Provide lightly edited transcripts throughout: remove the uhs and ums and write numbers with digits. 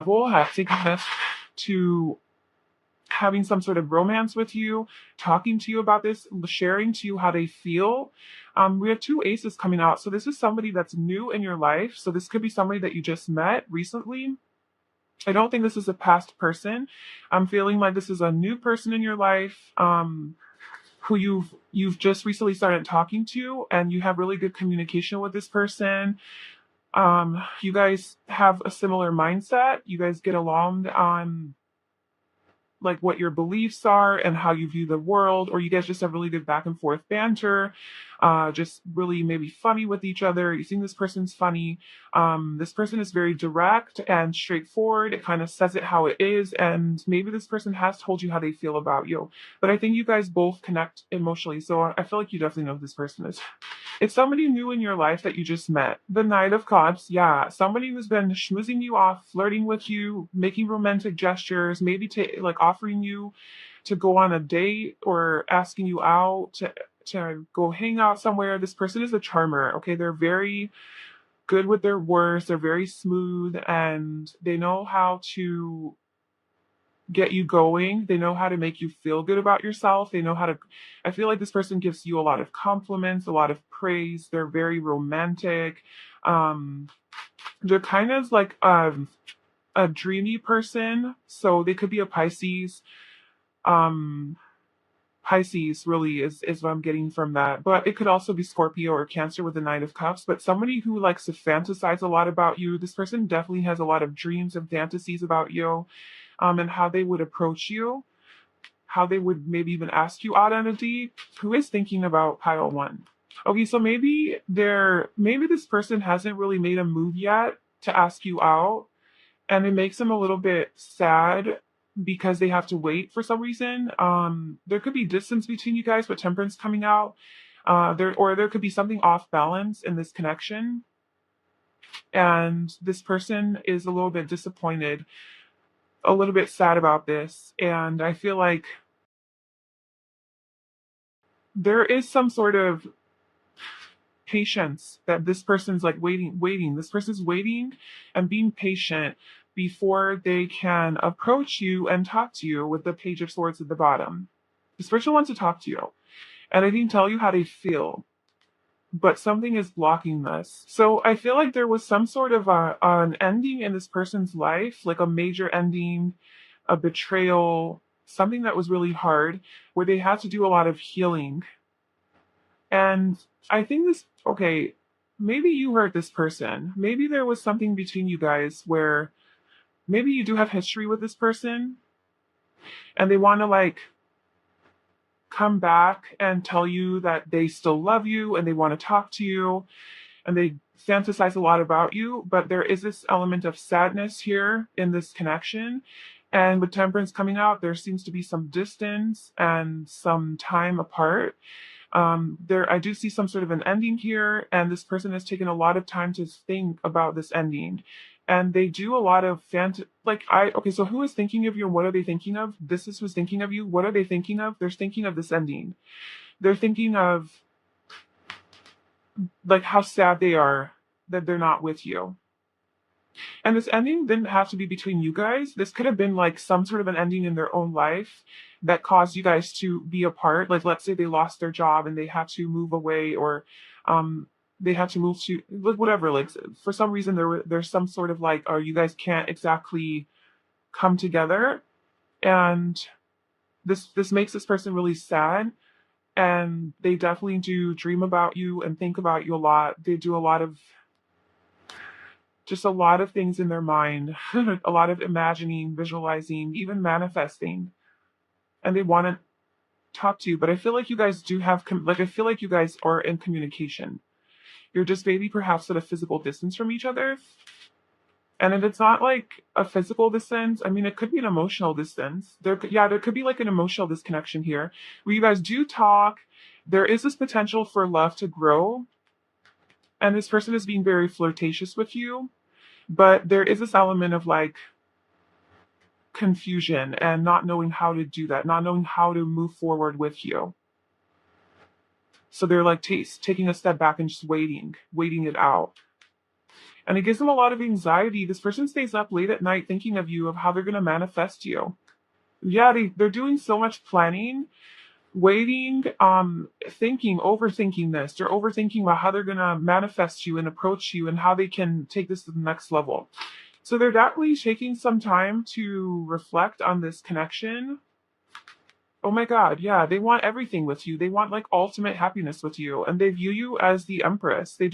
taking this to having some sort of romance with you, talking to you about this, sharing to you how they feel. We have two aces coming out. So this is somebody that's new in your life. So this could be somebody that you just met recently. I don't think this is a past person. I'm feeling like this is a new person in your life. Who you've just recently started talking to, and you have really good communication with this person. You guys have a similar mindset. You guys get along on like what your beliefs are and how you view the world, or you guys just have really good back and forth banter, just really maybe funny with each other. You think this person's funny. This person is very direct and straightforward. It kind of says it how it is, and maybe this person has told you how they feel about you. But I think you guys both connect emotionally, so I feel like you definitely know who this person is. It's somebody new in your life that you just met. The Knight of Cups, yeah. Somebody who's been schmoozing you off, flirting with you, making romantic gestures, maybe like offering you to go on a date or asking you out to go hang out somewhere. This person is a charmer, okay? They're very good with their words. They're very smooth and they know how to get you going. They know how to make you feel good about yourself. They know how to, I feel like this person gives you a lot of compliments, a lot of praise. They're very romantic. Um, they're kind of like a dreamy person. So they could be a Pisces. Um, Pisces really is what I'm getting from that. But it could also be Scorpio or Cancer with the Nine of Cups. But somebody who likes to fantasize a lot about you. This person definitely has a lot of dreams and fantasies about you, and how they would approach you, how they would maybe even ask you out on a date. Who is thinking about pile one? Okay, so maybe this person hasn't really made a move yet to ask you out, and it makes them a little bit sad because they have to wait for some reason. There could be distance between you guys with temperance coming out. There could be something off balance in this connection, and this person is a little bit disappointed, a little bit sad about this, and I feel like there is some sort of patience that this person's like waiting. This person's waiting and being patient before they can approach you and talk to you with the Page of Swords at the bottom. This person wants to talk to you, and they can tell you how they feel, but something is blocking this. So I feel like there was some sort of an ending in this person's life, like a major ending, a betrayal, something that was really hard, where they had to do a lot of healing. And I think okay, maybe you hurt this person. Maybe there was something between you guys where maybe you do have history with this person and they want to like come back and tell you that they still love you and they want to talk to you and they fantasize a lot about you. But there is this element of sadness here in this connection. And with temperance coming out, there seems to be some distance and some time apart. I do see some sort of an ending here, and this person has taken a lot of time to think about this ending. And they do a lot of okay, so who is thinking of you and what are they thinking of? This is who's thinking of you. What are they thinking of? They're thinking of this ending. They're thinking of like how sad they are that they're not with you. And this ending didn't have to be between you guys. This could have been like some sort of an ending in their own life that caused you guys to be apart. Like, let's say they lost their job and they had to move away, or um, they had to move to like whatever. Like, for some reason, there's some sort of like, or you guys can't exactly come together, and this makes this person really sad. And they definitely do dream about you and think about you a lot. They do a lot of just a lot of things in their mind, a lot of imagining, visualizing, even manifesting, and they want to talk to you. But I feel like you guys do have, I feel like you guys are in communication. You're just maybe perhaps at a physical distance from each other. And if it's not like a physical distance, I mean, it could be an emotional distance. There could be like an emotional disconnection here where you guys do talk. There is this potential for love to grow. And this person is being very flirtatious with you. But there is this element of like confusion and not knowing how to do that, not knowing how to move forward with you. So they're like taking a step back and just waiting it out. And it gives them a lot of anxiety. This person stays up late at night thinking of you, of how they're going to manifest you. Yeah, they're doing so much planning, waiting, thinking, overthinking this. They're overthinking about how they're going to manifest you and approach you and how they can take this to the next level. So they're definitely taking some time to reflect on this connection. Oh my God, yeah, they want everything with you. They want like ultimate happiness with you. And they view you as the empress. They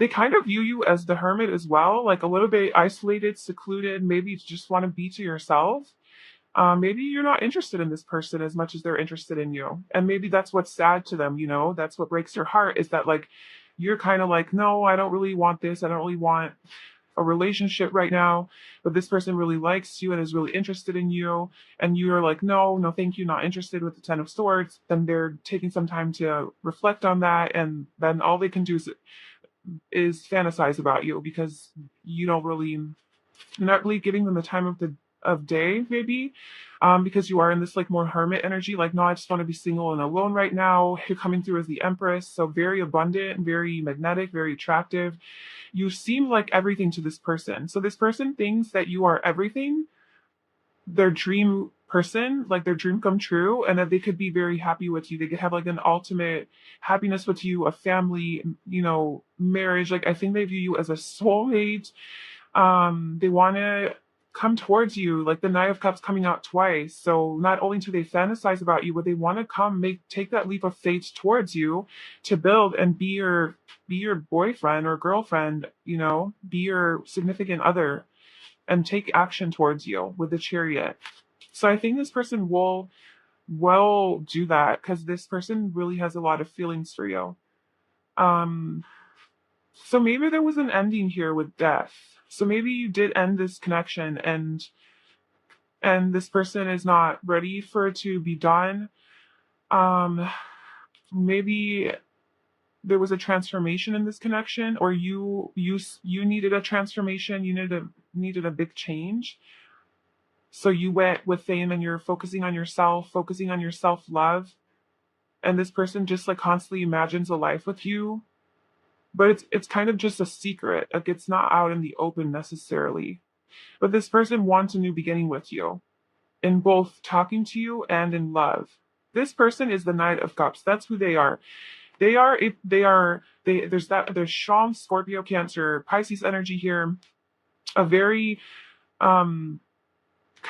kind of view you as the hermit as well, like a little bit isolated, secluded. Maybe you just want to be to yourself. Maybe you're not interested in this person as much as they're interested in you. And maybe that's what's sad to them, you know? That's what breaks your heart, is that like you're kind of like, no, I don't really want this. I don't really want a relationship right now, but this person really likes you and is really interested in you, and you're like, no, no, thank you, not interested, with the Ten of Swords. Then they're taking some time to reflect on that, and then all they can do is fantasize about you, because you're not really giving them the time of day, maybe, because you are in this like more hermit energy, like, no, I just want to be single and alone right now. You're coming through as the Empress, so very abundant, very magnetic, very attractive. You seem like everything to this person. So this person thinks that you are everything, their dream person, like their dream come true, and that they could be very happy with you. They could have like an ultimate happiness with you, a family, marriage. Like, I think they view you as a soulmate. They want to come towards you, like the Knight of Cups coming out twice. So not only do they fantasize about you, but they want to take that leap of faith towards you to build and be your boyfriend or girlfriend, be your significant other, and take action towards you with the Chariot. So I think this person will do that, because this person really has a lot of feelings for you. Um, so maybe there was an ending here with death. So maybe you did end this connection, and this person is not ready for it to be done. Um, Maybe there was a transformation in this connection, or you needed a transformation. You needed a big change. So you went with fame, and you're focusing on yourself, focusing on your self-love. And this person just like constantly imagines a life with you, but it's kind of just a secret. Like, it's not out in the open necessarily. But this person wants a new beginning with you, in both talking to you and in love. This person is the Knight of Cups. That's who they are. There's strong Scorpio, Cancer, Pisces energy here. A very kind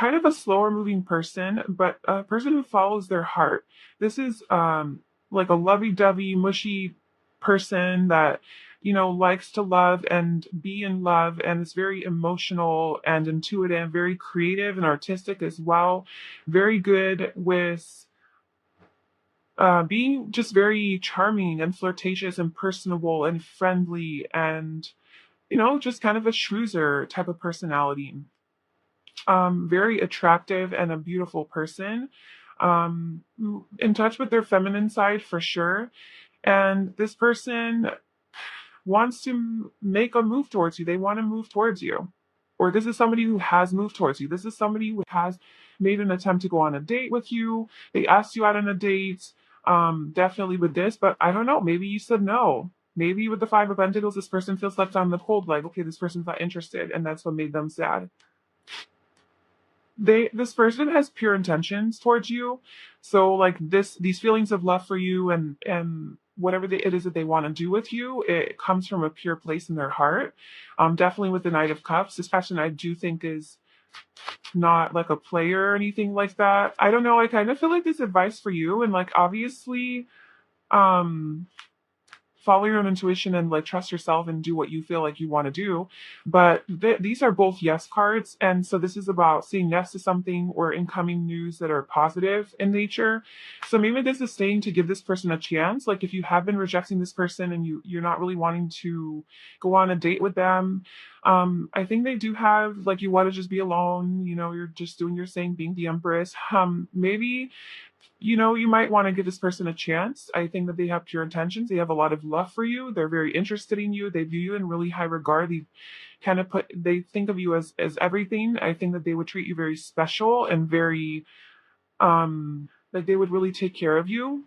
of a slower moving person, but a person who follows their heart. This is like a lovey-dovey, mushy person that likes to love and be in love, and is very emotional and intuitive, very creative and artistic as well. Very good with being just very charming and flirtatious and personable and friendly, and just kind of a schmoozer type of personality. Very attractive and a beautiful person, in touch with their feminine side for sure. And this person wants to make a move towards you. They want to move towards you. Or this is somebody who has moved towards you. This is somebody who has made an attempt to go on a date with you. They asked you out on a date, definitely with this, but I don't know. Maybe you said no. Maybe with the Five of Pentacles, this person feels left on the cold, like, okay, this person's not interested, and that's what made them sad. This person has pure intentions towards you. So like these feelings of love for you, and whatever it is that they want to do with you, it comes from a pure place in their heart. Definitely with the Knight of Cups. This person, I do think, is not like a player or anything like that. I don't know, I kind of feel like this advice for you, and like, obviously, follow your own intuition and like trust yourself and do what you feel like you want to do. But these are both yes cards. And so this is about saying yes to something, or incoming news that are positive in nature. So maybe this is saying to give this person a chance. Like, if you have been rejecting this person and you're not really wanting to go on a date with them, I think they do have, like, you want to just be alone, you're just doing your thing, being the Empress. Maybe you might want to give this person a chance. I think that they have pure intentions. They have a lot of love for you. They're very interested in you. They view you in really high regard. They think of you as everything. I think that they would treat you very special, and very, like, they would really take care of you.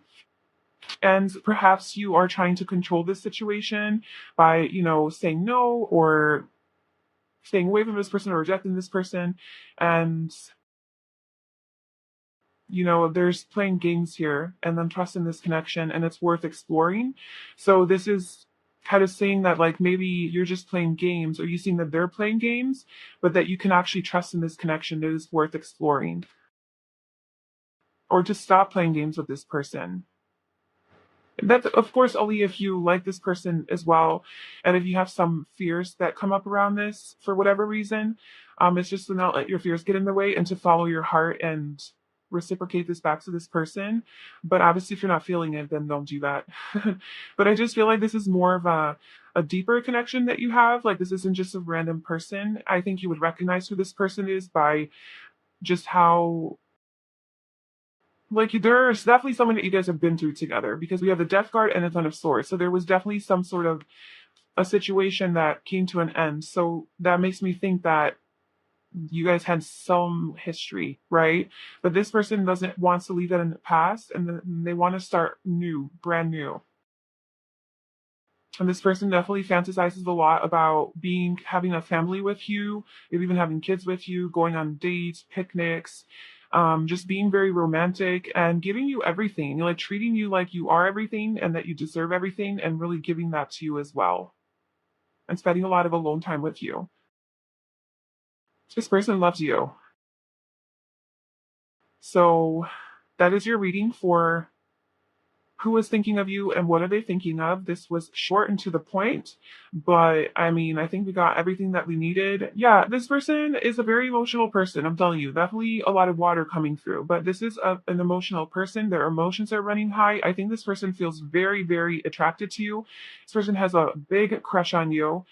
And perhaps you are trying to control this situation by, saying no or staying away from this person or rejecting this person. And, there's playing games here and then trusting this connection and it's worth exploring. So this is kind of saying that like maybe you're just playing games or you seeing that they're playing games, but that you can actually trust in this connection that is worth exploring. Or to stop playing games with this person. That's of course only if you like this person as well, and if you have some fears that come up around this for whatever reason. It's just to not let your fears get in the way and to follow your heart and reciprocate this back to this person. But obviously, if you're not feeling it, then don't do that. But I just feel like this is more of a deeper connection that you have. Like this isn't just a random person. I think you would recognize who this person is by just how like there's definitely someone that you guys have been through together because we have the death card and a ton of swords. So there was definitely some sort of a situation that came to an end. So that makes me think that you guys had some history, right? But this person doesn't wants to leave that in the past and they want to start new, brand new. And this person definitely fantasizes a lot about having a family with you, maybe even having kids with you, going on dates, picnics, just being very romantic and giving you everything, like treating you like you are everything and that you deserve everything and really giving that to you as well. And spending a lot of alone time with you. This person loves you. So that is your reading for who is thinking of you and what are they thinking of. This was short and to the point, but I mean, I think we got everything that we needed. Yeah, this person is a very emotional person. I'm telling you, definitely a lot of water coming through, but this is an emotional person. Their emotions are running high. I think this person feels very, very attracted to you. This person has a big crush on you.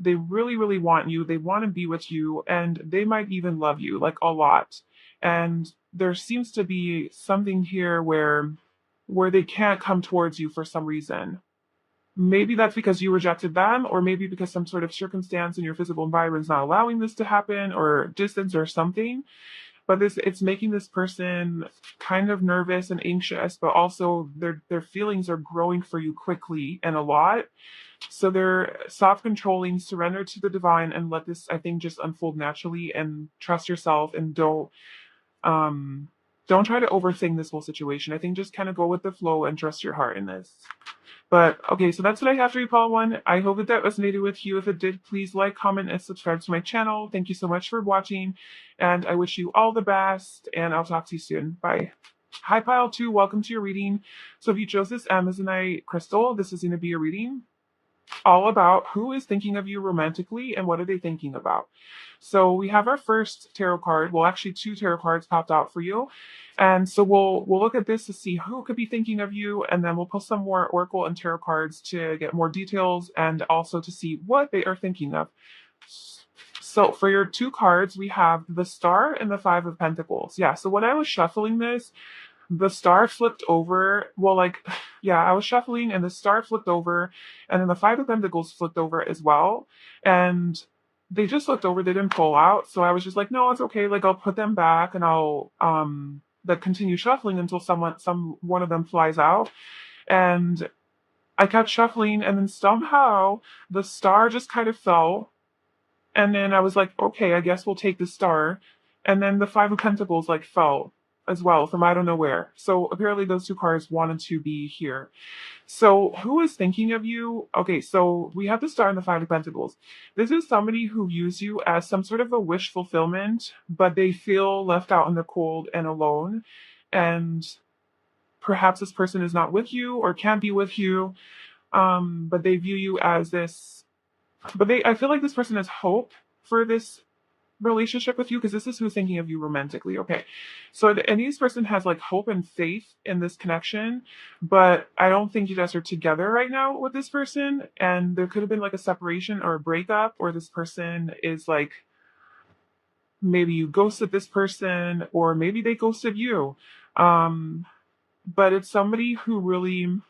They really, really want you. They want to be with you and they might even love you like a lot. And there seems to be something here where they can't come towards you for some reason. Maybe that's because you rejected them, or maybe because some sort of circumstance in your physical environment is not allowing this to happen, or distance or something. But it's making this person kind of nervous and anxious, but also their feelings are growing for you quickly and a lot. So they're soft controlling, surrender to the divine, and let this, I think, just unfold naturally and trust yourself and um don't try to overthink this whole situation. I think just kind of go with the flow and trust your heart in this. But okay, so that's what I have for you, Paul One. I hope that resonated with you. If it did, please like, comment, and subscribe to my channel. Thank you so much for watching, and I wish you all the best, and I'll talk to you soon. Bye. Hi, Pile 2. Welcome to your reading. So if you chose this Amazonite crystal, this is going to be a reading all about who is thinking of you romantically and what are they thinking about. So we have our first tarot card. Well, actually, two tarot cards popped out for you. And so we'll look at this to see who could be thinking of you, and then we'll pull some more oracle and tarot cards to get more details and also to see what they are thinking of. So for your two cards, we have the Star and the Five of Pentacles. Yeah, so when I was shuffling this, the star flipped over. Well, like, yeah, I was shuffling and the star flipped over, and then the Five of Pentacles flipped over as well. And they just flipped over, they didn't pull out. So I was just like, no, it's okay. Like, I'll put them back and I'll like continue shuffling until some one of them flies out. And I kept shuffling, and then somehow the star just kind of fell. And then I was like, okay, I guess we'll take the star. And then the Five of Pentacles like fell as well from I don't know where. So apparently those two cards wanted to be here. So who is thinking of you? Okay, so we have the Star and the Five of Pentacles. This is somebody who views you as some sort of a wish fulfillment, but they feel left out in the cold and alone. And perhaps this person is not with you or can't be with you. But they view you as this, but I feel like this person has hope for this relationship with you because this is who's thinking of you romantically. Okay, so and this person has like hope and faith in this connection, but I don't think you guys are together right now with this person, and there could have been like a separation or a breakup, or this person is like, maybe you ghosted this person or maybe they ghosted you. But it's somebody who really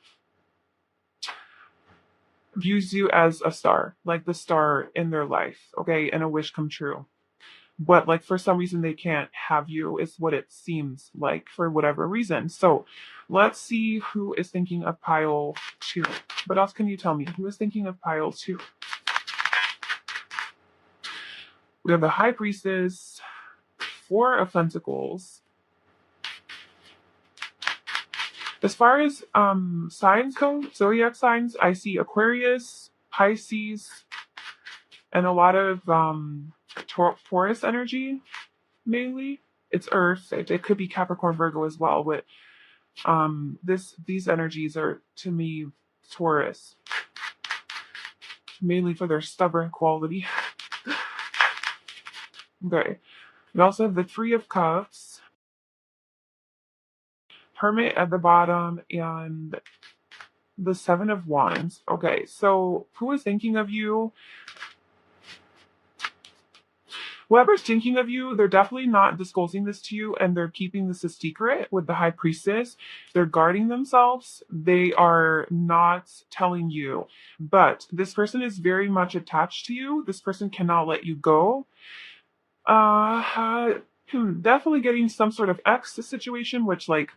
views you as a star, like the star in their life, okay, and a wish come true. but like for some reason they can't have you, is what it seems like, for whatever reason. So let's see who is thinking of pile 2. What else can you tell me? Who is thinking of pile 2? We have the High Priestess, 4 of Pentacles. As far as signs go, zodiac signs, I see Aquarius, Pisces, and a lot of Taurus energy, mainly. It's Earth. It could be Capricorn, Virgo as well, but these energies are, to me, Taurus, mainly for their stubborn quality. Okay. We also have the Three of Cups, Hermit at the bottom, and the Seven of Wands. Okay, so who is thinking of you? Whoever's thinking of you, they're definitely not disclosing this to you, and they're keeping this a secret with the High Priestess. They're guarding themselves. They are not telling you. But this person is very much attached to you. This person cannot let you go. Definitely getting some sort of ex situation, which, like,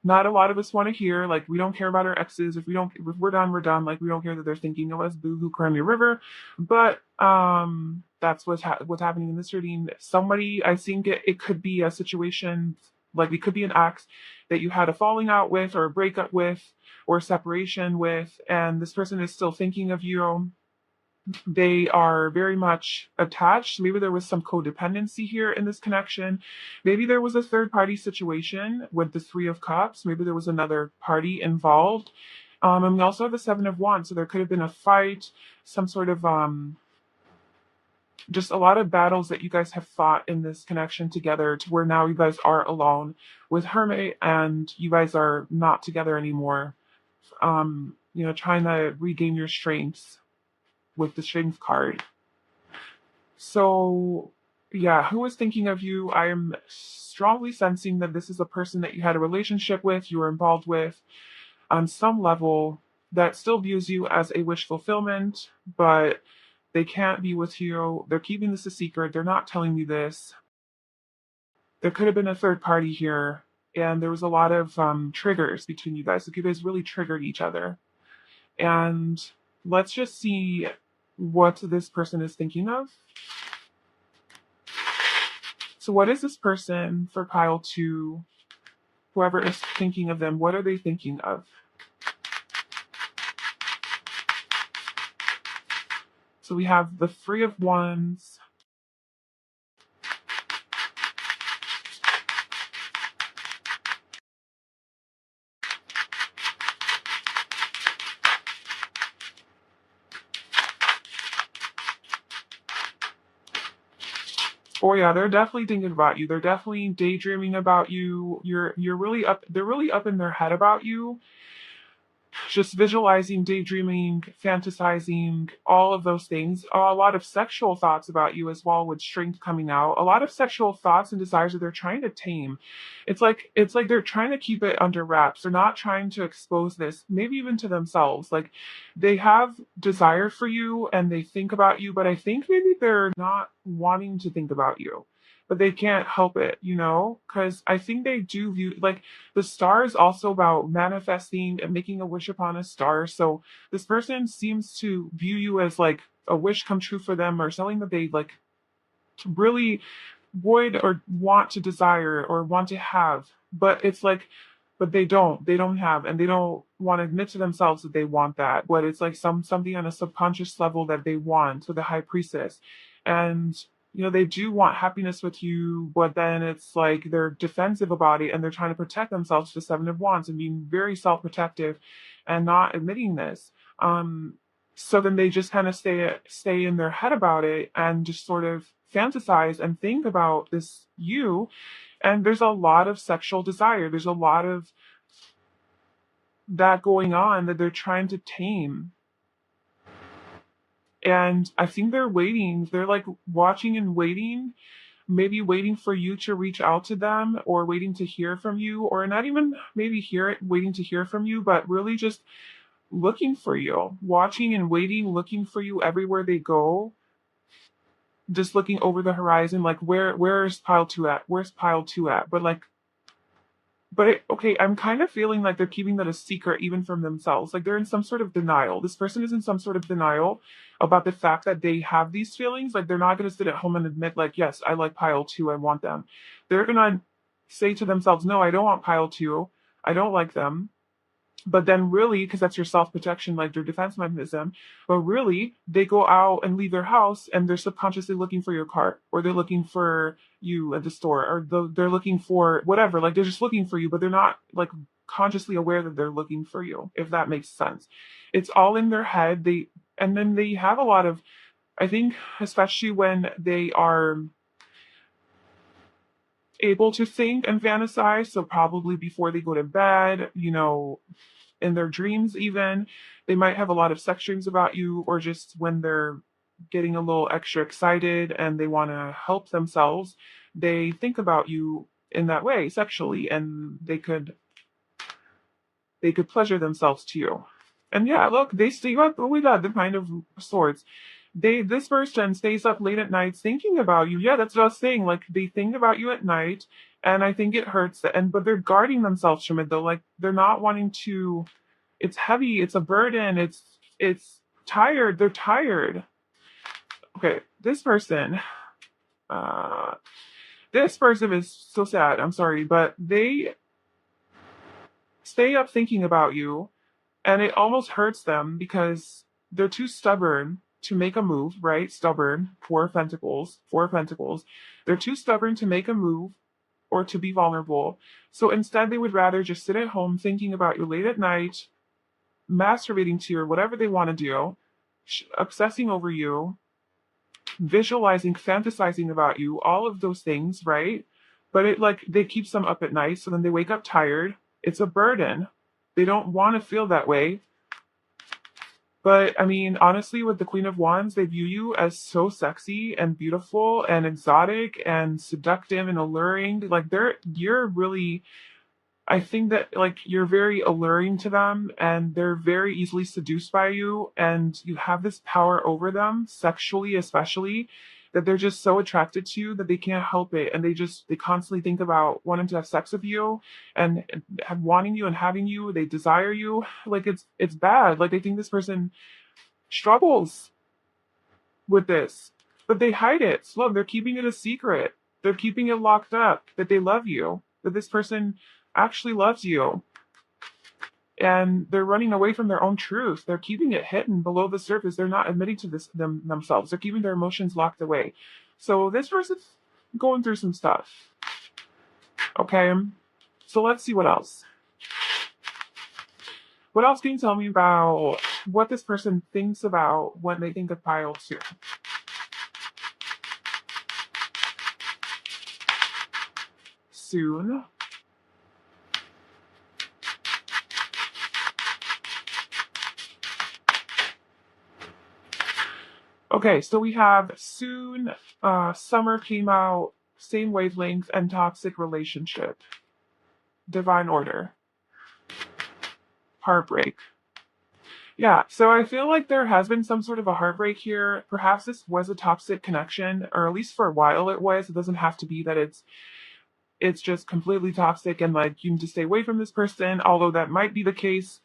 not a lot of us want to hear. Like, we don't care about our exes. If we're done, we're done. Like, we don't care that they're thinking of us. Boo hoo, cry me a river. But that's what's happening in this reading. Somebody, I think it could be a situation, like it could be an ex that you had a falling out with, or a breakup with, or a separation with, and this person is still thinking of you. They are very much attached. Maybe there was some codependency here in this connection. Maybe there was a third party situation with the Three of Cups. Maybe there was another party involved. And we also have the Seven of Wands. So there could have been a fight, some sort of just a lot of battles that you guys have fought in this connection together, to where now you guys are alone with Hermit and you guys are not together anymore. Trying to regain your strengths with the strength card. So yeah, who is thinking of you? I am strongly sensing that this is a person that you had a relationship with, you were involved with on some level, that still views you as a wish fulfillment, but they can't be with you. They're keeping this a secret. They're not telling me this. There could have been a third party here, and there was a lot of triggers between you guys. Like, you guys really triggered each other. And let's just see what this person is thinking of. So what is this person for pile 2? Whoever is thinking of them, what are they thinking of? So we have the Three of Wands, oh yeah, they're definitely thinking about you. They're definitely daydreaming about you. You're really up. They're really up in their head about you. Just visualizing, daydreaming, fantasizing, all of those things. A lot of sexual thoughts about you as well, with strength coming out. A lot of sexual thoughts and desires that they're trying to tame. It's like they're trying to keep it under wraps. They're not trying to expose this, maybe even to themselves. Like, they have desire for you and they think about you, but I think maybe they're not wanting to think about you. But they can't help it, because I think they do view, like, the star is also about manifesting and making a wish upon a star. So this person seems to view you as like a wish come true for them, or something that they like really would or want to desire or want to have. But it's like, but they don't have, and they don't want to admit to themselves that they want that. But it's like something on a subconscious level that they want. So the High Priestess. And they do want happiness with you, but then it's like they're defensive about it, and they're trying to protect themselves, to the Seven of Wands, and being very self-protective and not admitting this. So then they just kind of stay in their head about it, and just sort of fantasize and think about this you. And there's a lot of sexual desire. There's a lot of that going on that they're trying to tame. And I think they're waiting. They're like watching and waiting, maybe waiting for you to reach out to them, or waiting to hear from you, or not even maybe waiting to hear from you, but really just looking for you, watching and waiting, looking for you everywhere they go. just looking over the horizon, like where's pile two at? Where's pile two at? Okay, I'm kind of feeling like they're keeping that a secret even from themselves. Like they're in some sort of denial. This person is in some sort of denial about the fact that they have these feelings. Like they're not going to sit at home and admit, like, yes, I like pile two, I want them. They're going to say to themselves, no, I don't want pile two, I don't like them. But then really, because that's your self-protection, like your defense mechanism, but really they go out and leave their house and they're subconsciously looking for your car, or they're looking for you at the store, or they're looking for whatever. Like they're just looking for you, but they're not like consciously aware that they're looking for you, if that makes sense. It's all in their head. And then they have a lot of, I think, especially when they are able to think and fantasize, so probably before they go to bed, in their dreams even, they might have a lot of sex dreams about you, or just when they're getting a little extra excited and they want to help themselves, they think about you in that way sexually, and they could pleasure themselves to you. And yeah, look, they stay up. Oh my god, the Nine of Swords. This person stays up late at night thinking about you. Yeah, that's what I was saying. Like they think about you at night, and I think it hurts. But they're guarding themselves from it though. Like they're not wanting to. It's heavy. It's a burden. It's tired. They're tired. Okay, uh, this person is so sad. I'm sorry, but they stay up thinking about you, and it almost hurts them because they're too stubborn to make a move, right? Stubborn, four of pentacles. They're too stubborn to make a move or to be vulnerable. So instead, they would rather just sit at home thinking about you late at night, masturbating to you or whatever they want to do, obsessing over you, visualizing, fantasizing about you, all of those things, right? But they keep them up at night, so then they wake up tired. It's a burden. They don't want to feel that way. But I mean, honestly, with the Queen of Wands, they view you as so sexy and beautiful and exotic and seductive and alluring. You're really, I think that you're very alluring to them, and they're very easily seduced by you, and you have this power over them, sexually especially, that they're just so attracted to you that they can't help it, and they constantly think about wanting to have sex with you and wanting you and having you. They desire you. Like it's bad. Like they think this person struggles with this, but they hide it. So look, they're keeping it a secret. They're keeping it locked up that they love you, that this person actually loves you. And they're running away from their own truth. They're keeping it hidden below the surface. They're not admitting to this themselves. They're keeping their emotions locked away. So this person's going through some stuff. Okay. So let's see what else. What else can you tell me about what this person thinks about when they think of pile two? Soon. Okay, so we have soon, summer came out, same wavelength, and toxic relationship. Divine order. Heartbreak. Yeah, so I feel like there has been some sort of a heartbreak here. Perhaps this was a toxic connection, or at least for a while it was. It doesn't have to be that it's just completely toxic and like you need to stay away from this person, although that might be the case.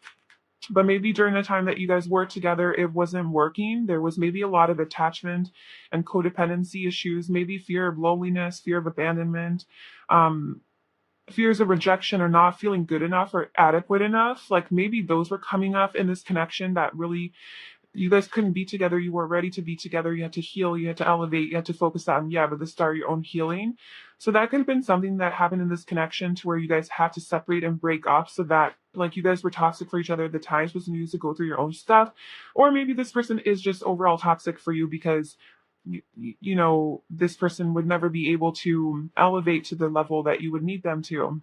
But maybe during the time that you guys were together, it wasn't working. There was maybe a lot of attachment and codependency issues, maybe fear of loneliness, fear of abandonment, fears of rejection or not feeling good enough or adequate enough. Like maybe those were coming up in this connection that really you guys couldn't be together. You were ready to be together. You had to heal. You had to elevate. You had to focus on, but the start of your own healing. So that could have been something that happened in this connection to where you guys had to separate and break up so that like you guys were toxic for each other at the times was needed to go through your own stuff. Or maybe this person is just overall toxic for you because this person would never be able to elevate to the level that you would need them to.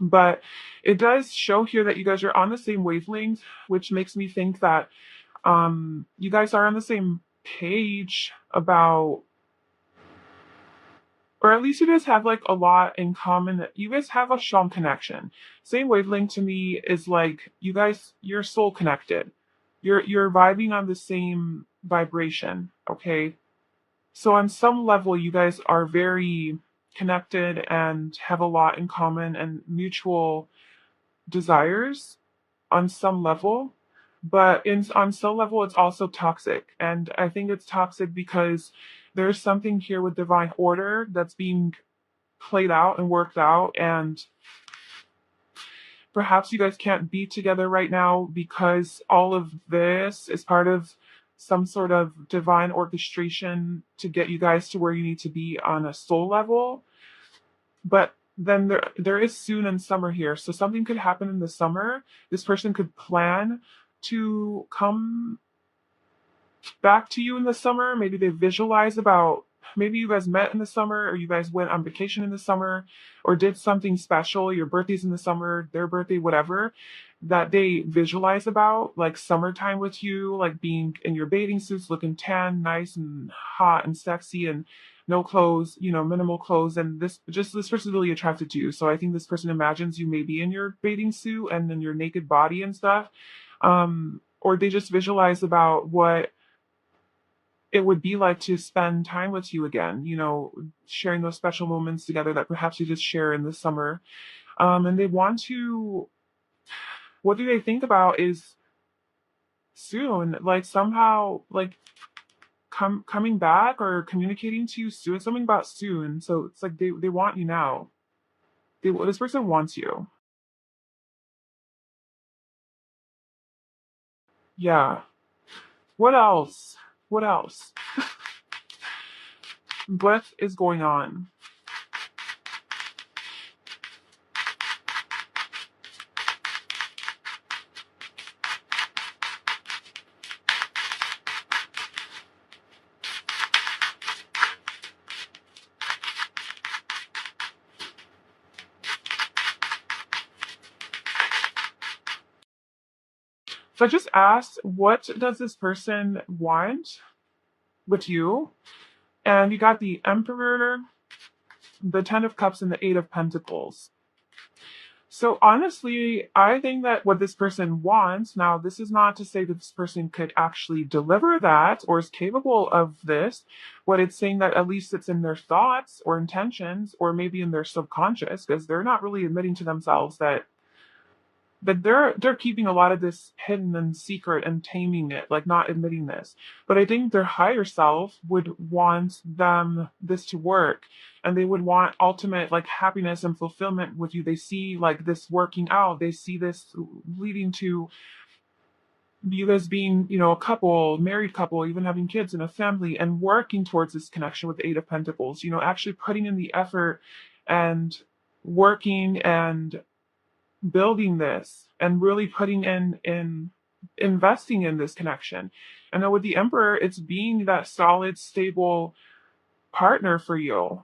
But it does show here that you guys are on the same wavelength, which makes me think that you guys are on the same page about, or at least you guys have like a lot in common. You guys have a strong connection. Same wavelength to me is like you're soul connected. You're vibing on the same vibration, okay? So on some level, you guys are very connected and have a lot in common and mutual desires on some level. But on some level, it's also toxic. And I think it's toxic because there's something here with divine order that's being played out and worked out. And perhaps you guys can't be together right now because all of this is part of some sort of divine orchestration to get you guys to where you need to be on a soul level. But then there is soon in summer here. So something could happen in the summer. This person could plan to come back to you in the summer. Maybe they visualize about, maybe you guys met in the summer, or you guys went on vacation in the summer, or did something special. Your birthday's in the summer, their birthday, whatever, that they visualize about, like summertime with you, like being in your bathing suits, looking tan, nice and hot and sexy, and no clothes, minimal clothes. And this person is really attracted to you. So I think this person imagines you maybe in your bathing suit and in your naked body and stuff. Or they just visualize about what it would be like to spend time with you again, sharing those special moments together that perhaps you just share in the summer. And they want to, what do they think about is soon, like somehow, like coming back or communicating to you soon, something about soon. So it's like they want you now. This person wants you. Yeah. What else? What else? What is going on? So I just asked, what does this person want with you? And you got the Emperor, the Ten of Cups, and the Eight of Pentacles. So honestly, I think that what this person wants, now this is not to say that this person could actually deliver that or is capable of this. What it's saying that at least it's in their thoughts or intentions or maybe in their subconscious, because they're not really admitting to themselves that they're keeping a lot of this hidden and secret and taming it, like not admitting this. But I think their higher self would want them this to work, and they would want ultimate like happiness and fulfillment with you. They see like this working out. They see this leading to you guys being, a couple, married couple, even having kids and a family, and working towards this connection with the Eight of Pentacles. Actually putting in the effort and working and building this and really putting in investing in this connection. And then with the Emperor, it's being that solid, stable partner for you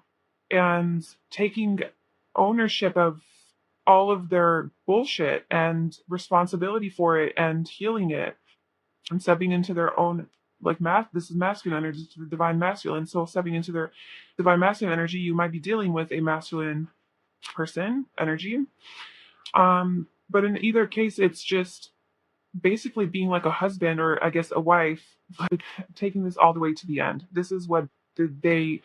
and taking ownership of all of their bullshit and responsibility for it and healing it and stepping into their own like this is masculine energy, the divine masculine. So stepping into their divine masculine energy, you might be dealing with a masculine person energy. But in either case, it's just basically being like a husband or I guess a wife, like taking this all the way to the end. This is what they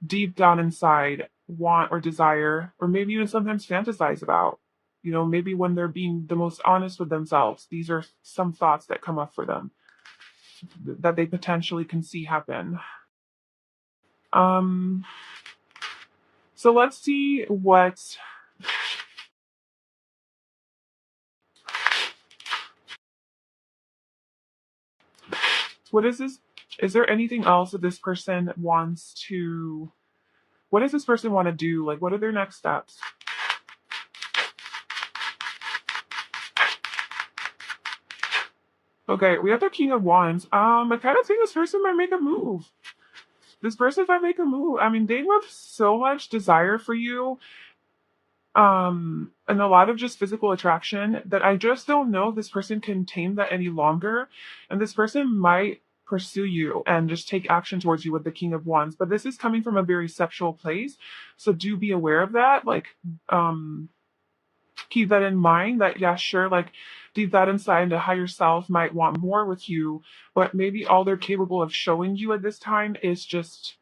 deep down inside want or desire, or maybe even sometimes fantasize about. Maybe when they're being the most honest with themselves, these are some thoughts that come up for them that they potentially can see happen. Um, so let's see what is this? Is there anything else that this person wants to? What does this person want to do? Like, what are their next steps? Okay, we have the King of Wands. I kind of think this person might make a move. This person might make a move. I mean, they have so much desire for you, and a lot of just physical attraction that I just don't know if this person can tame that any longer. And this person might pursue you and just take action towards you with the King of Wands. But this is coming from a very sexual place. So do be aware of that. Like, keep that in mind that, yeah, sure, like deep that inside, the higher self might want more with you, but maybe all they're capable of showing you at this time is just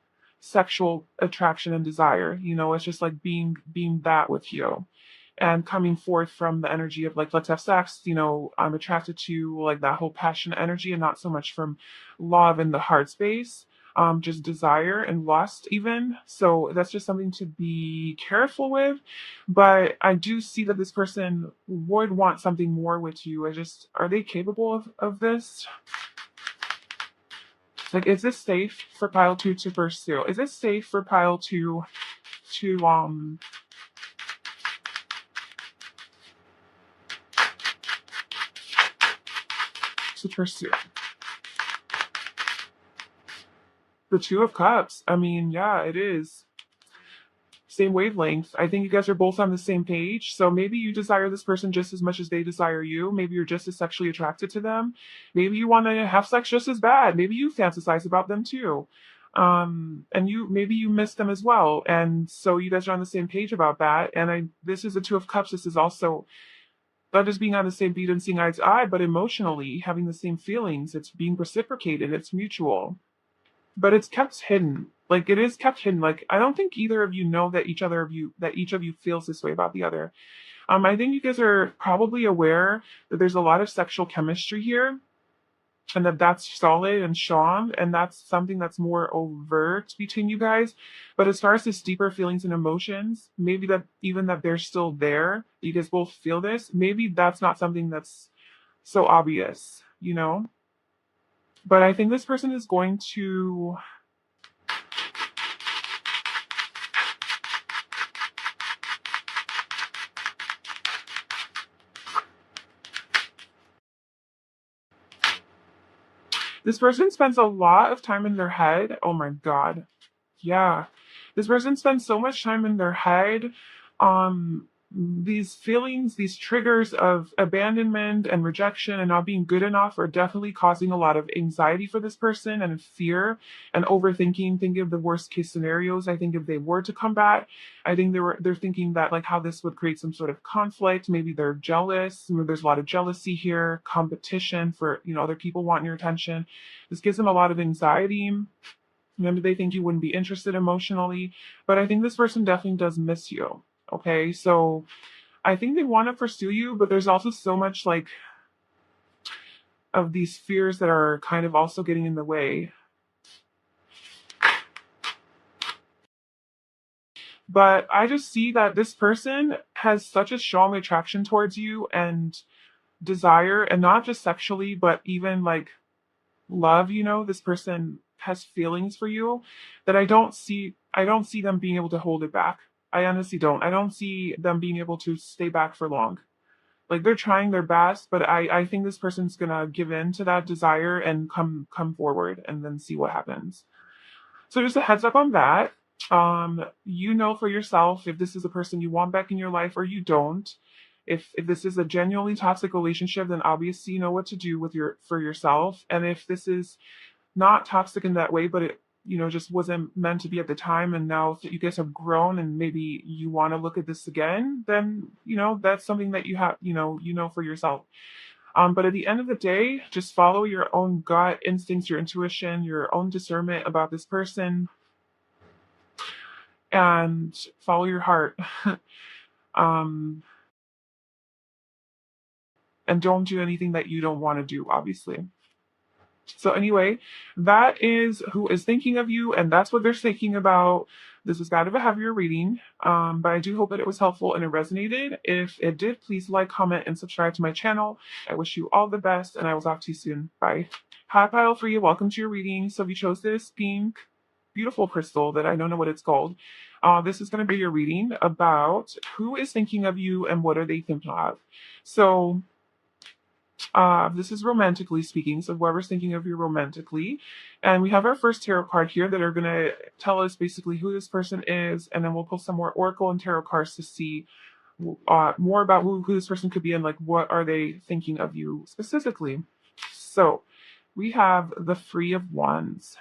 sexual attraction and desire. It's just like being that with you and coming forth from the energy of like, let's have sex. I'm attracted to like that whole passionate energy and not so much from love in the heart space. Just desire and lust even. So that's just something to be careful with. But I do see that this person would want something more with you. Are they capable of this? Like, is this safe for pile two to pursue? Is it safe for pile two to pursue? The Two of Cups. I mean, yeah, it is. Same wavelength. I think you guys are both on the same page. So maybe you desire this person just as much as they desire you. Maybe you're just as sexually attracted to them. Maybe you want to have sex just as bad. Maybe you fantasize about them too. And maybe you miss them as well. And so you guys are on the same page about that. And this is the Two of Cups. This is also not just being on the same beat and seeing eye to eye, but emotionally having the same feelings. It's being reciprocated. It's mutual. But it's kept hidden. Like it is kept hidden. Like I don't think either of you know that each of you feels this way about the other. I think you guys are probably aware that there's a lot of sexual chemistry here, and that's solid and strong, and that's something that's more overt between you guys. But as far as this deeper feelings and emotions, maybe that even that they're still there, you guys both feel this. Maybe that's not something that's so obvious. But I think this person is going to. This person spends a lot of time in their head. Oh my God. Yeah. This person spends so much time in their head. These feelings, these triggers of abandonment and rejection and not being good enough are definitely causing a lot of anxiety for this person and fear and overthinking, thinking of the worst case scenarios. I think if they were to come back, I think they're thinking that like how this would create some sort of conflict. Maybe they're jealous. There's a lot of jealousy here, competition for, other people wanting your attention. This gives them a lot of anxiety. Maybe they think you wouldn't be interested emotionally, but I think this person definitely does miss you. Okay, so I think they want to pursue you, but there's also so much like of these fears that are kind of also getting in the way. But I just see that this person has such a strong attraction towards you and desire, and not just sexually, but even like love. This person has feelings for you that I don't see them being able to hold it back. I honestly don't. I don't see them being able to stay back for long. Like they're trying their best, but I think this person's gonna give in to that desire and come forward and then see what happens. So just a heads up on that. You know for yourself if this is a person you want back in your life or you don't. If this is a genuinely toxic relationship, then obviously you know what to do for yourself. And if this is not toxic in that way, but it just wasn't meant to be at the time, and now that you guys have grown and maybe you want to look at this again, then that's something that you have for yourself. But at the end of the day, just follow your own gut instincts, your intuition, your own discernment about this person, and follow your heart. um, and don't do anything that you don't want to do, obviously. So anyway, that is who is thinking of you, and that's what they're thinking about. This was kind of a heavier reading, but I do hope that it was helpful and it resonated. If it did, please like, comment, and subscribe to my channel. I wish you all the best, and I will talk to you soon. Bye. Hi, pile for you. Welcome to your reading. So if you chose this pink, beautiful crystal that I don't know what it's called, this is going to be your reading about who is thinking of you and what are they thinking of. So this is romantically speaking, so whoever's thinking of you romantically. And we have our first tarot card here that are going to tell us basically who this person is, and then we'll pull some more oracle and tarot cards to see more about who this person could be and like what are they thinking of you specifically. So we have the Three of Wands.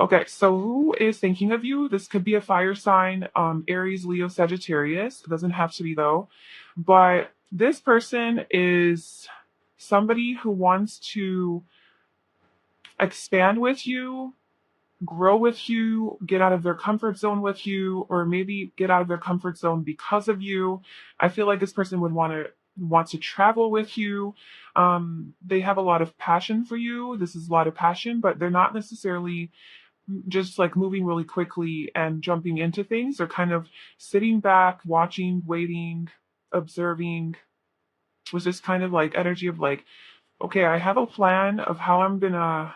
Okay, so who is thinking of you? This could be a fire sign, Aries, Leo, Sagittarius. It doesn't have to be though. But this person is somebody who wants to expand with you, grow with you, get out of their comfort zone with you, or maybe get out of their comfort zone because of you. I feel like this person would want to travel with you. They have a lot of passion for you. This is a lot of passion, but they're not necessarily just like moving really quickly and jumping into things. They're kind of sitting back, watching, waiting, observing, with this kind of like energy of like, okay, I have a plan of how I'm gonna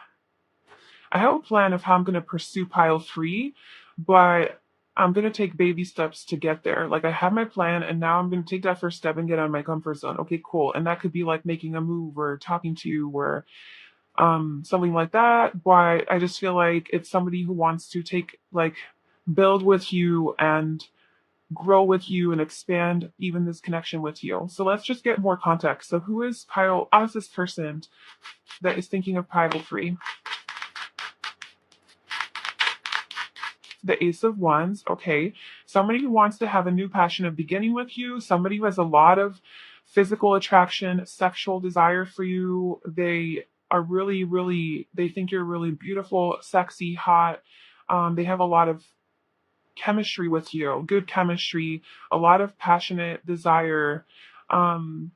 pursue pile three, but I'm gonna take baby steps to get there. Like I have my plan and now I'm gonna take that first step and get out of my comfort zone. Okay, cool. And that could be like making a move or talking to you or something like that. But I just feel like it's somebody who wants to build with you and grow with you and expand even this connection with you. So let's just get more context. So how is this person that is thinking of pile three? The Ace of Wands, okay. Somebody who wants to have a new passion of beginning with you, somebody who has a lot of physical attraction, sexual desire for you. They are they think you're really beautiful, sexy, hot. They have a lot of chemistry with you, good chemistry, a lot of passionate desire. Um,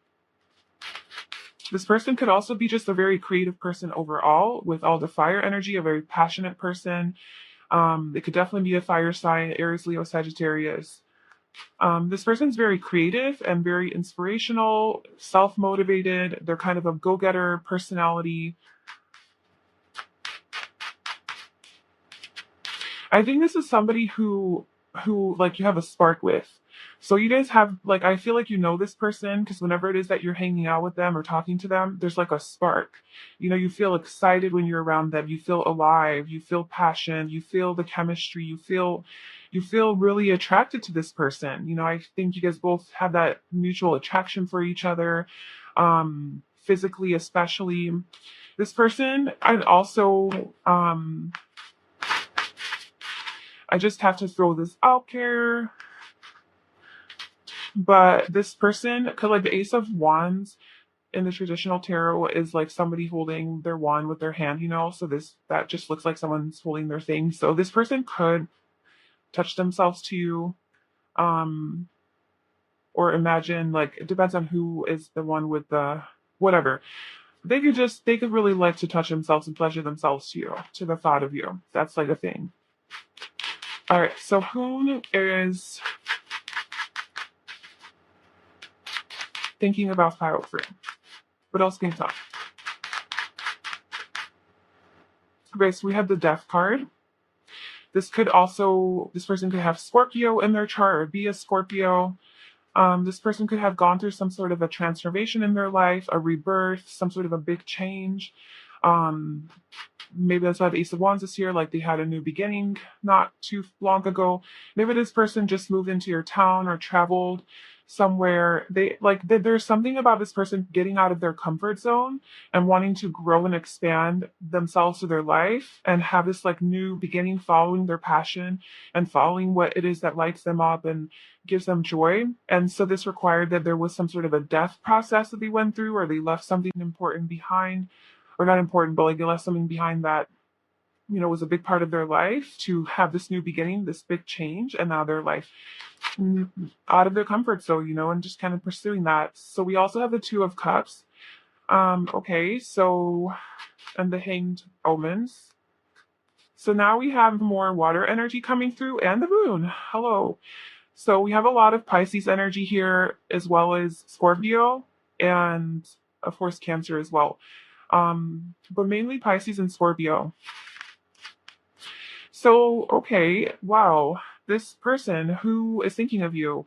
this person could also be just a very creative person overall with all the fire energy, a very passionate person. It could definitely be a fire sign, Aries, Leo, Sagittarius. This person's very creative and very inspirational, self-motivated. They're kind of a go-getter personality. I think this is somebody who like you have a spark with. So you guys have like I feel like you know this person because whenever it is that you're hanging out with them or talking to them, there's like a spark. You know, you feel excited when you're around them. You feel alive. You feel passion. You feel the chemistry. You feel really attracted to this person. You know, I think you guys both have that mutual attraction for each other, physically especially. This person, and also I just have to throw this out there. But this person, cause like the Ace of Wands in the traditional tarot is like somebody holding their wand with their hand, you know. So that just looks like someone's holding their thing. So this person could touch themselves to you, um, or imagine like it depends on who is the one with the whatever. They could really like to touch themselves and pleasure themselves to you, to the thought of you. That's like a thing. All right, so who is thinking about file three? What else can you talk? Okay, so we have the Death card. This person could have Scorpio in their chart or be a Scorpio. This person could have gone through some sort of a transformation in their life, a rebirth, some sort of a big change. Um, Maybe that's why the Ace of Wands is here, like they had a new beginning not too long ago. Maybe this person just moved into your town or traveled somewhere. There's something about this person getting out of their comfort zone and wanting to grow and expand themselves to their life and have this like new beginning following their passion and following what it is that lights them up and gives them joy. And so this required that there was some sort of a death process that they went through or they left something important behind, or not important, but like they left something behind that, you know, was a big part of their life to have this new beginning, this big change, and now they're like out of their comfort zone, you know, and just kind of pursuing that. So we also have the Two of Cups. Okay, so and the Hanged Omens. So now we have more water energy coming through and the moon. Hello. So we have a lot of Pisces energy here, as well as Scorpio and of course Cancer as well. But mainly Pisces and Scorpio. So, okay, wow, this person who is thinking of you,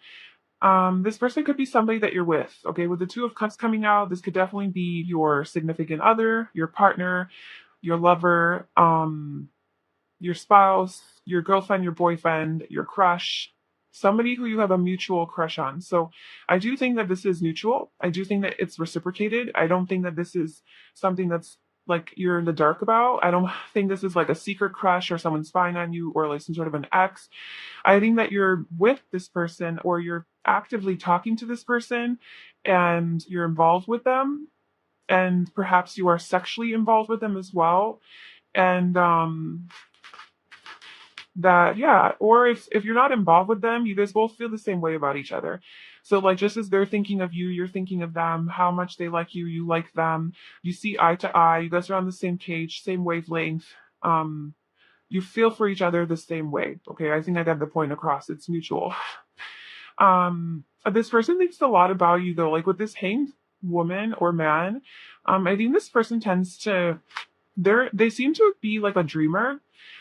this person could be somebody that you're with. Okay, with the Two of Cups coming out, this could definitely be your significant other, your partner, your lover, your spouse, your girlfriend, your boyfriend, your crush, somebody who you have a mutual crush on. So I do think that this is mutual. I do think that it's reciprocated. I don't think that this is something that's like you're in the dark about. I don't think this is like a secret crush or someone spying on you or like some sort of an ex. I think that you're with this person or you're actively talking to this person and you're involved with them and perhaps you are sexually involved with them as well. And that, yeah, or if you're not involved with them, you guys both feel the same way about each other. So like just as they're thinking of you, you're thinking of them, how much they like you like them, you see eye to eye, you guys are on the same page, same wavelength. Um, you feel for each other the same way. Okay, I think I got the point across. It's mutual. This person thinks a lot about you though, like with this hanged woman or man. I think this person tends to they seem to be like a dreamer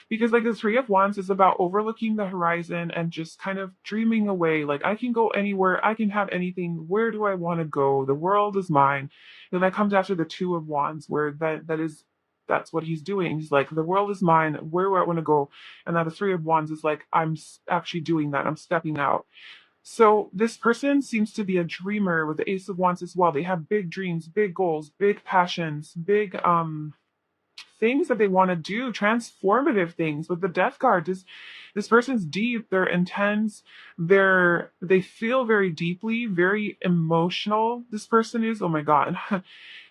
because like the three of wands is about overlooking the horizon and just kind of dreaming away, like I can go anywhere, I can have anything, where do I want to go, the world is mine. Then that comes after the two of wands where that's what he's doing. He's like, the world is mine, where do I want to go? And now the three of wands is like, actually doing that, I'm stepping out. So this person seems to be a dreamer with the ace of wands as well. They have big dreams, big goals, big passions, big things that they want to do, transformative things. With the death card, this person's deep, they're intense, they feel very deeply, very emotional. This person is, oh my god.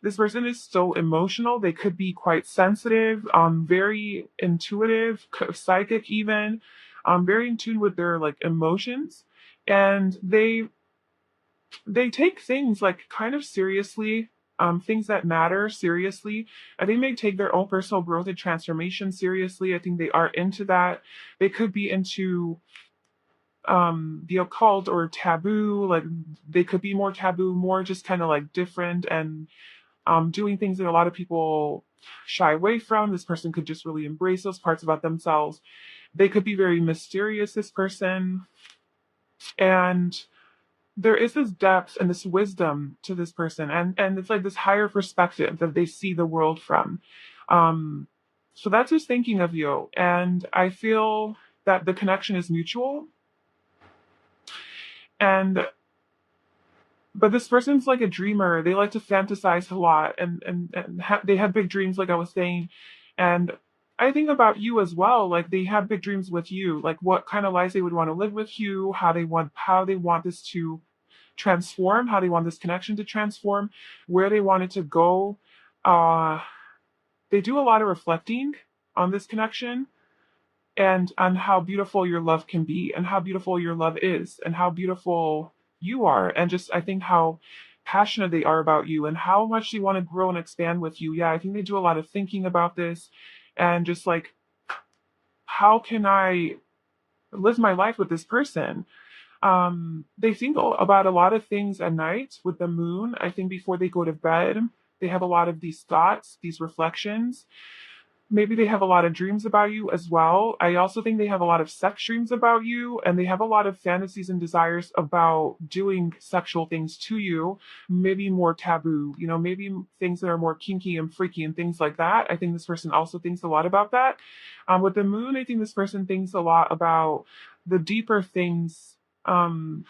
This person is so emotional. They could be quite sensitive, very intuitive, psychic even, very in tune with their like emotions. And they take things like kind of seriously, things that matter seriously. And they may take their own personal growth and transformation seriously. I think they are into that. They could be into the occult or taboo, like they could be more taboo, more just kind of like different and doing things that a lot of people shy away from. This person could just really embrace those parts about themselves. They could be very mysterious, this person. And there is this depth and this wisdom to this person, and it's like this higher perspective that they see the world from. um so that's just thinking of you, and I feel that the connection is mutual. And but this person's like a dreamer, they like to fantasize a lot, and they have big dreams like I was saying. And I think about you as well, like they have big dreams with you, like what kind of lives they would want to live with you, how they want this to transform, how they want this connection to transform, where they want it to go. Uh, they do a lot of reflecting on this connection and on how beautiful your love can be and how beautiful your love is and how beautiful you are. And just, I think how passionate they are about you and how much they want to grow and expand with you. Yeah, I think they do a lot of thinking about this and just like, how can I live my life with this person? They think about a lot of things at night with the moon. I think before they go to bed, they have a lot of these thoughts, these reflections. Maybe they have a lot of dreams about you as well. I also think they have a lot of sex dreams about you, and they have a lot of fantasies and desires about doing sexual things to you, maybe more taboo, maybe things that are more kinky and freaky and things like that. I think this person also thinks a lot about that. With the moon, I think this person thinks a lot about the deeper things, um,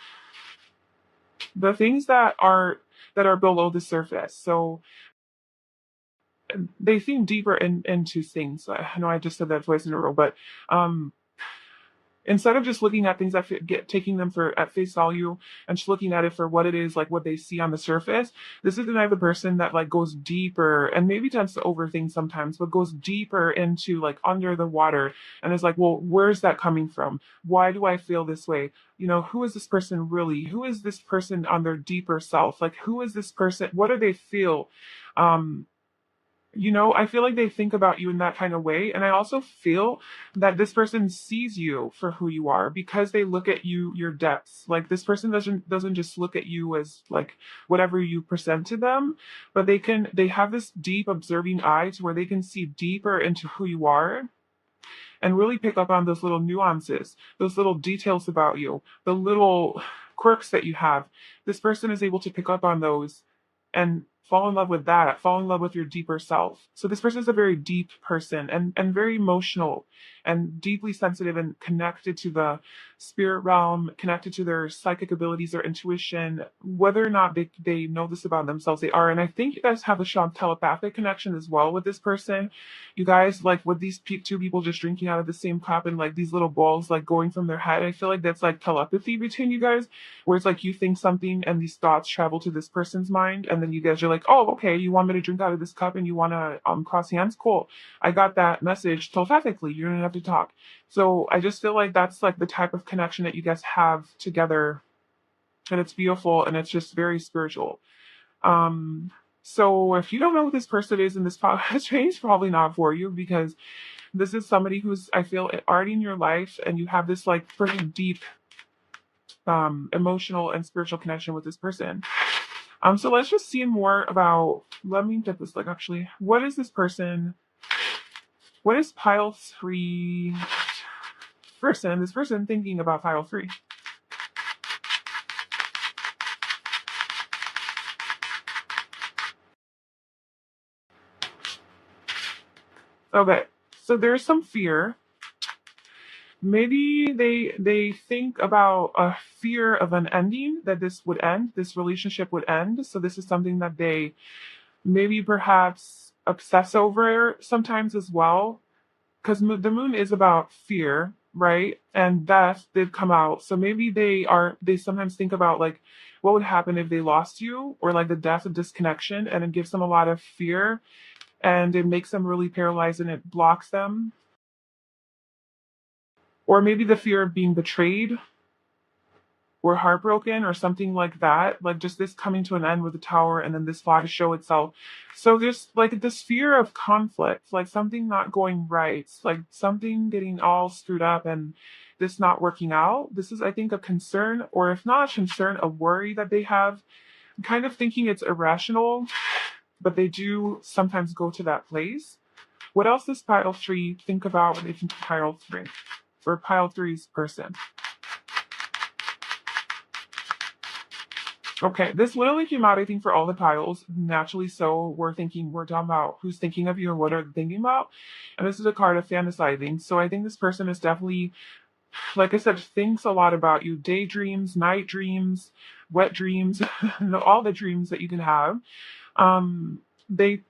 the things that are below the surface. So they seem deeper into things. I know I just said that twice in a row, but um, instead of just looking at things taking them for at face value and just looking at it for what it is, like what they see on the surface, this is the type of person that like goes deeper and maybe tends to overthink sometimes, but goes deeper into like under the water and is like, well, where's that coming from? Why do I feel this way? Who is this person really? Who is this person on their deeper self? Like, who is this person? What do they feel? Um, I feel like they think about you in that kind of way. And I also feel that this person sees you for who you are because they look at you, your depths. Like this person doesn't just look at you as like whatever you present to them, but they have this deep observing eye to where they can see deeper into who you are and really pick up on those little nuances, those little details about you, the little quirks that you have. This person is able to pick up on those and fall in love with that, fall in love with your deeper self. So this person is a very deep person and very emotional and deeply sensitive and connected to the spirit realm, connected to their psychic abilities or intuition. Whether or not they know this about themselves, they are. And I think you guys have a strong telepathic connection as well with this person. You guys, like with these two people just drinking out of the same cup and like these little balls like going from their head, I feel like that's like telepathy between you guys, where it's like you think something and these thoughts travel to this person's mind and then you guys are like, like, oh, okay, you want me to drink out of this cup and you want to cross hands? Cool. I got that message telepathically. You don't have to talk. So I just feel like that's like the type of connection that you guys have together, and it's beautiful and it's just very spiritual. Um, so if you don't know who this person is in this change, probably not for you, because this is somebody who's, I feel, already in your life, and you have this like pretty deep emotional and spiritual connection with this person. So let's just see more about, let me get this, like, actually, what is this person, what is pile 3 this person thinking about pile 3? Okay, so there's some fear. Maybe they think about a fear of an ending, that this would end, this relationship would end. So this is something that they maybe perhaps obsess over sometimes as well, because the moon is about fear, right? And death did come out. So maybe they sometimes think about like what would happen if they lost you, or like the death of disconnection, and it gives them a lot of fear, and it makes them really paralyzed and it blocks them. Or maybe the fear of being betrayed or heartbroken or something like that, like just this coming to an end with the tower and then this flash to show itself. So there's like this fear of conflict, like something not going right, like something getting all screwed up and this not working out. This is, I think, a concern, or if not a concern, a worry that they have. I'm kind of thinking it's irrational, but they do sometimes go to that place. What else does pile 3 think about when they think of pile 3, or pile 3's person? Okay, this literally came out, I think, for all the piles. Naturally so, we're talking about who's thinking of you and what are they thinking about. And this is a card of fantasizing. So I think this person is definitely, like I said, thinks a lot about you. Daydreams, night dreams, wet dreams, all the dreams that you can have. They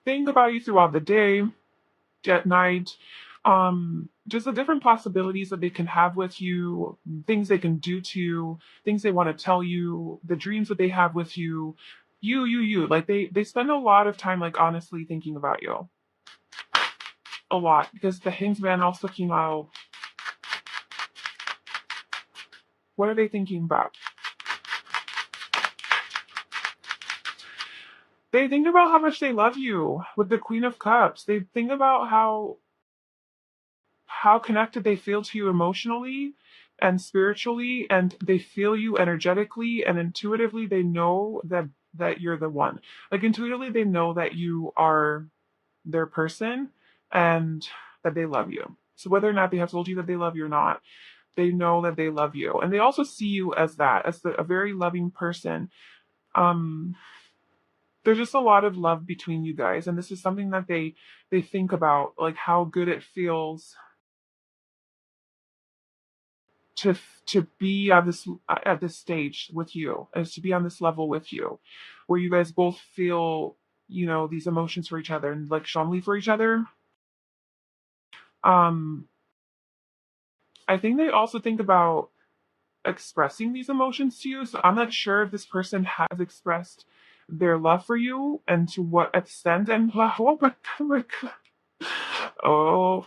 think about you throughout the day, at night. Just the different possibilities that they can have with you, things they can do to you, things they want to tell you, the dreams that they have with you, you. Like they spend a lot of time, like, honestly thinking about you. A lot. Because the Hanged Man also came out. What are they thinking about? They think about how much they love you with the Queen of Cups. They think about how connected they feel to you emotionally and spiritually, and they feel you energetically and intuitively. They know that you're the one. Like, intuitively they know that you are their person and that they love you. So whether or not they have told you that they love you or not, they know that they love you, and they also see you as that, as a very loving person. um there's just a lot of love between you guys, and this is something that they think about, like how good it feels to be at this stage with you, as to be on this level with you, where you guys both feel, these emotions for each other and like strongly for each other. um I think they also think about expressing these emotions to you. So I'm not sure if this person has expressed their love for you and to what extent. And oh my God. Oh,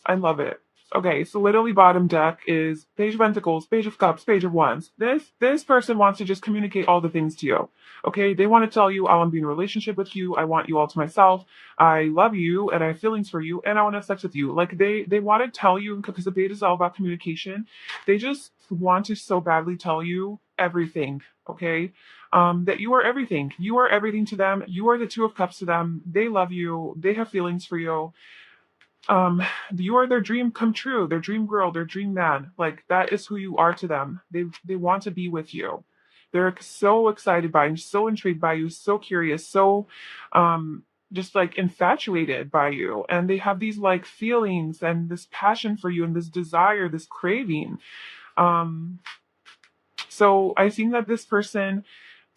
I love it. Okay, so literally bottom deck is Page of Pentacles, Page of Cups, Page of Wands. This person wants to just communicate all the things to you. Okay, they want to tell you, I want to be in a relationship with you. I want you all to myself. I love you and I have feelings for you and I want to have sex with you. Like they want to tell you, because the page is all about communication. They just want to so badly tell you everything. Okay, that you are everything. You are everything to them. You are the Two of Cups to them. They love you. They have feelings for you. um you are their dream come true, their dream girl, their dream man. Like, that is who you are to them. They want to be with you. They're so excited by you, so intrigued by you, so curious, so just like infatuated by you, and they have these like feelings and this passion for you and this desire, this craving. um so I think that this person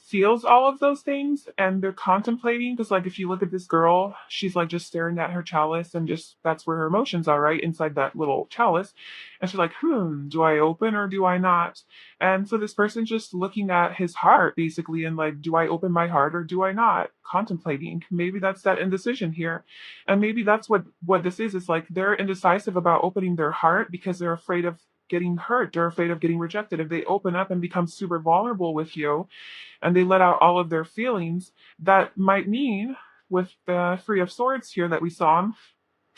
feels all of those things and they're contemplating, because like if you look at this girl, she's like just staring at her chalice and just that's where her emotions are, right inside that little chalice. And she's like, do I open or do I not? And so this person's just looking at his heart basically and like, do I open my heart or do I not? Contemplating. Maybe that's that indecision here. And maybe that's what this is. It's like they're indecisive about opening their heart because they're afraid of getting hurt. They're afraid of getting rejected. If they open up and become super vulnerable with you and they let out all of their feelings, that might mean, with the Three of Swords here that we saw,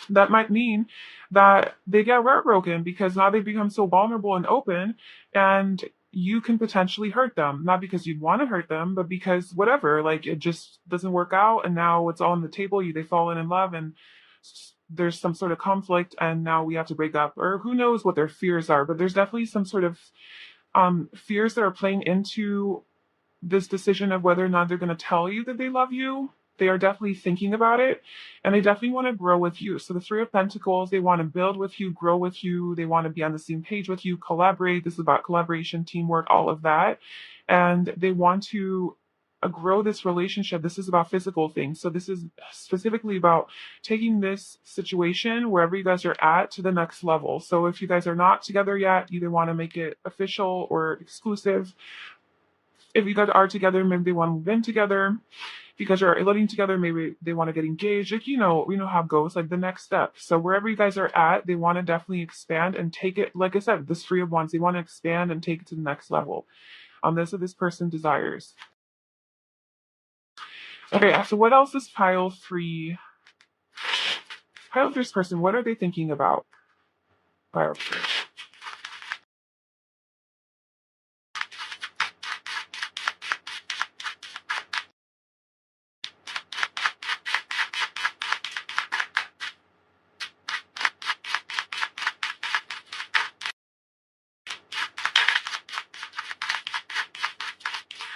that might mean that they get heartbroken because now they become so vulnerable and open, and you can potentially hurt them. Not because you'd want to hurt them, but because whatever, like it just doesn't work out, and now it's all on the table. They fall in love, and there's some sort of conflict, and now we have to break up, or who knows what their fears are. But there's definitely some sort of fears that are playing into this decision of whether or not they're going to tell you that they love you. They are definitely thinking about it, and they definitely want to grow with you. So the Three of Pentacles, they want to build with you, grow with you. They want to be on the same page with you, collaborate. This is about collaboration, teamwork, all of that. And they want to grow this relationship. This is about physical things. So this is specifically about taking this situation, wherever you guys are at, to the next level. So if you guys are not together yet, you either want to make it official or exclusive. If you guys are together, maybe they want to move in together. If you guys are living together, maybe they want to get engaged. Like, we know how it goes, like the next step. So wherever you guys are at, they want to definitely expand and take it. Like I said, this Three of Wands, they want to expand and take it to the next level. That's what this person desires. Okay, so what else is pile three? Pile three's person, what are they thinking about? Pile three.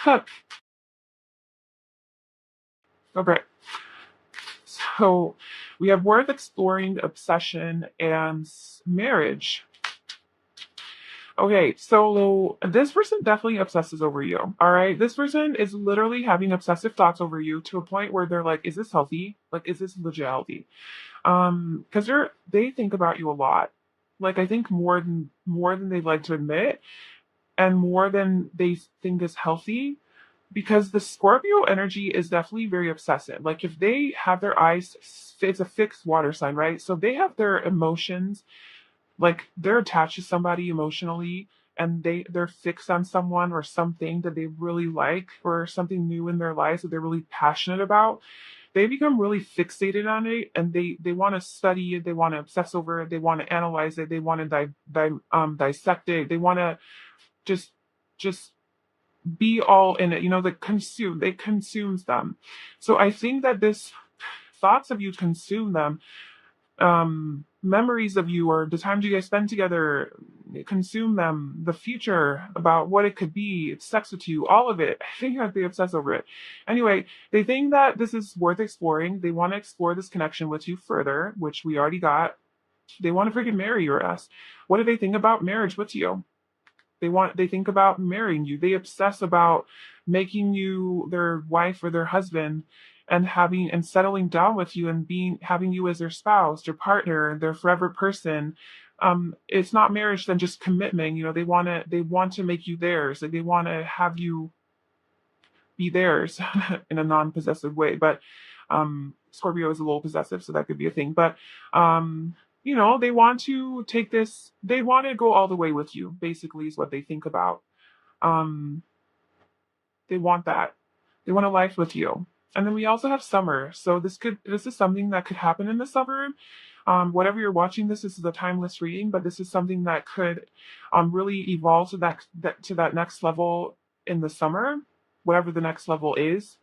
Huh. Okay. So we have worth exploring, obsession, and marriage. Okay, so this person definitely obsesses over you. All right. This person is literally having obsessive thoughts over you to a point where they're like, is this healthy? Like, is this legit healthy? Because they think about you a lot. Like I think more than they'd like to admit, and more than they think is healthy, because the Scorpio energy is definitely very obsessive. Like if they have their eyes, it's a fixed water sign, right? So they have their emotions, like they're attached to somebody emotionally, and they're fixed on someone or something that they really like, or something new in their lives that they're really passionate about. They become really fixated on it, and they want to study it, they want to obsess over it, they want to analyze it, they want to dissect it, they want to just just be all in it, they consumes them. So I think that this thoughts of you consume them, memories of you or the times you guys spend together consume them, the future about what it could be, sex with you, all of it. I think that they obsess over it. Anyway, they think that this is worth exploring. They want to explore this connection with you further, which we already got. They want to freaking marry your ass. What do they think about marriage with you? They think about marrying you. They obsess about making you their wife or their husband, and settling down with you and having you as their spouse, their partner, their forever person. It's not marriage, then just commitment. They want to make you theirs. Like they want to have you be theirs in a non-possessive way. But Scorpio is a little possessive, so that could be a thing. But they want to take this, they want to go all the way with you, basically, is what they think about. Um, they want that. They want a life with you. And then we also have summer. So this is something that could happen in the summer. Whatever you're watching, this is a timeless reading, but this is something that could really evolve to that next level in the summer, whatever the next level is.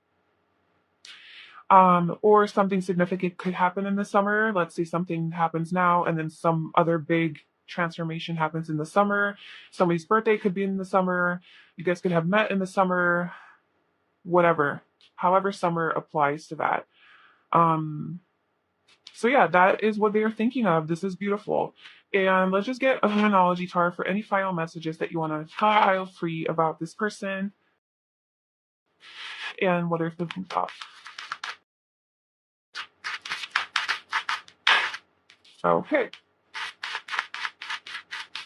Or something significant could happen in the summer. Let's say something happens now, and then some other big transformation happens in the summer. Somebody's birthday could be in the summer. You guys could have met in the summer, whatever. However, summer applies to that. So yeah, that is what they are thinking of. This is beautiful. And let's just get a Luminology card for any final messages that you want to file free about this person. and what are thinking about. Okay.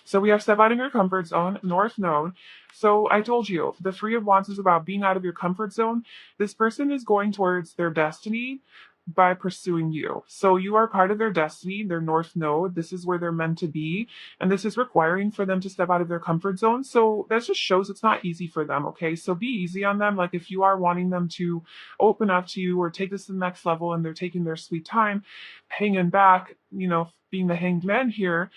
So we have step out of your comfort zone, North Node. So I told you, the Three of Wands is about being out of your comfort zone. This person is going towards their destiny by pursuing you. So you are part of their destiny, their North Node. This is where they're meant to be. And this is requiring for them to step out of their comfort zone. So that just shows it's not easy for them, okay? So be easy on them. Like if you are wanting them to open up to you or take this to the next level and they're taking their sweet time, hanging back, being the hanged man here,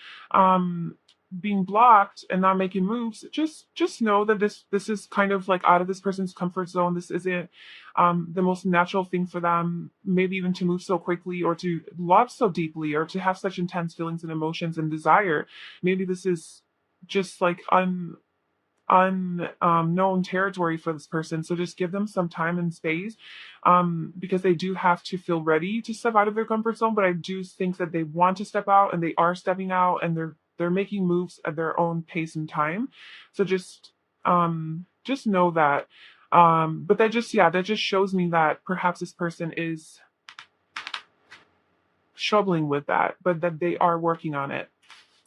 being blocked and not making moves, just know that this is kind of like out of this person's comfort zone. This isn't the most natural thing for them, maybe even to move so quickly or to love so deeply or to have such intense feelings and emotions and desire. Maybe this is just like unknown territory for this person. So just give them some time and space, because they do have to feel ready to step out of their comfort zone. But I do think that they want to step out and they are stepping out and they're making moves at their own pace and time. So just know that. But that just shows me that perhaps this person is struggling with that, but that they are working on it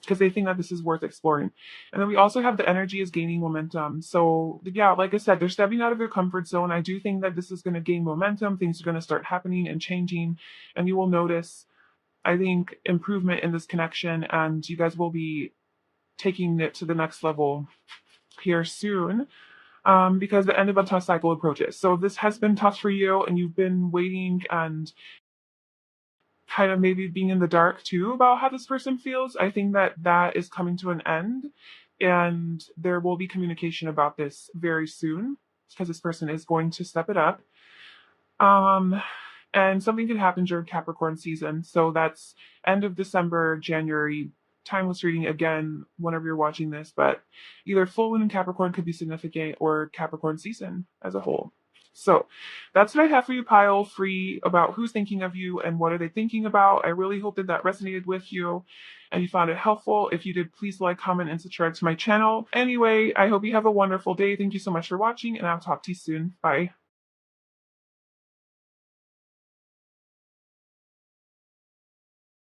because they think that this is worth exploring. And then we also have the energy is gaining momentum. So yeah, like I said, they're stepping out of their comfort zone. I do think that this is going to gain momentum. Things are going to start happening and changing, and you will notice, I think, improvement in this connection, and you guys will be taking it to the next level here soon. Because the end of a tough cycle approaches. So if this has been tough for you and you've been waiting and kind of maybe being in the dark too about how this person feels, I think that is coming to an end, and there will be communication about this very soon because this person is going to step it up. And something could happen during Capricorn season. So that's end of December, January. Timeless reading again whenever you're watching this, but either full moon in Capricorn could be significant or Capricorn season as a whole. So that's what I have for you, pile free, about who's thinking of you and what are they thinking about. I really hope that resonated with you and you found it helpful. If you did, please like, comment, and subscribe to my channel. Anyway, I hope you have a wonderful day. Thank you so much for watching, and I'll talk to you soon. Bye.